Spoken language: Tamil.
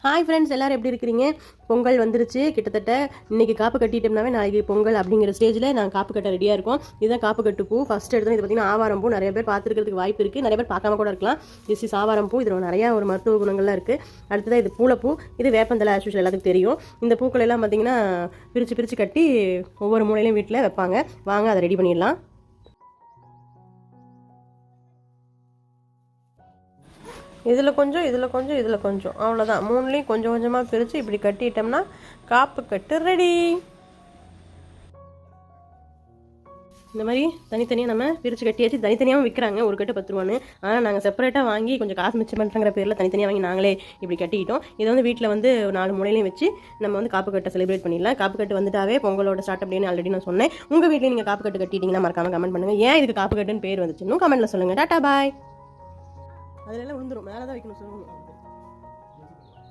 ஹாய் ஃப்ரெண்ட்ஸ், எல்லோரும் எப்படி இருக்கிறீங்க? பொங்கல் வந்துருச்சு. கிட்டத்தட்ட இன்றைக்கி காப்பு கட்டிட்டோம்னாவே நாளைக்கு பொங்கல் அப்படிங்கிற ஸ்டேஜில் நாங்கள் காப்பு கட்ட ரெடியாக இருக்கோம். இதுதான் காப்பு கட்டு பூ. ஃபஸ்ட் எடுத்து இது பார்த்திங்கன்னா ஆவாரம் பூ. நிறைய பேர் பார்த்துருக்கிறதுக்கு வாய்ப்பு இருக்குது, நிறைய பேர் பார்க்காம கூட இருக்கலாம். திஸ் இஸ் ஆவாரம் பூ. இதில் நிறையா ஒரு மருத்துவ குணங்கள்லாம் இருக்குது. அடுத்ததான் இது பூளைப்பூ. இது வேப்பந்தலை ஆஸ்யூஷுவல் எல்லாத்துக்கும் தெரியும். இந்த பூக்கள் எல்லாம் பார்த்திங்கன்னா பிரித்து கட்டி ஒவ்வொரு மூலையிலையும் வீட்டில் வைப்பாங்க. வாங்க அதை ரெடி பண்ணிடலாம். இதில் கொஞ்சம் அவ்வளோதான். மூணுலேயும் கொஞ்சம் கொஞ்சமாக பிரித்து இப்படி கட்டிட்டோம்னா காப்பு கட்டு ரெடி. இந்த மாதிரி தனித்தனியாக நம்ம பிரித்து கட்டியாச்சு. தனித்தனியாகவும் விற்கிறாங்க, ஒரு கட்டு 10 ரூபான்னு. ஆனால் நாங்கள் செப்பரேட்டாக வாங்கி கொஞ்சம் காசு மிச்சம் பண்ணுறங்கிற பேரில் தனித்தனியாக வாங்கி நாங்களே இப்படி கட்டிக்கிட்டோம். இதை வந்து வீட்டில் வந்து 4 மூலையிலையும் வச்சு நம்ம வந்து காப்பு கட்டை செலிப்ரேட் பண்ணிடலாம். காப்பு கட்டு வந்துட்டாவே பொங்கலோட ஸ்டார்ட் அப்படின்னு ஆல்ரெடி நான் சொன்னேன். உங்கள் வீட்லேயும் நீங்கள் காப்பு கட்டு கட்டிட்டீங்கன்னா மறக்காமல் கமெண்ட் பண்ணுங்கள். ஏன் இதுக்கு காப்பு கட்டுன்னு பேர் வந்துச்சுன்னு கமெண்ட்டில் சொல்லுங்கள். டாட்டா பாய். அதிலெல்லாம் விழுந்துடும், மேலே தான் வைக்கணும் சொல்லணும்.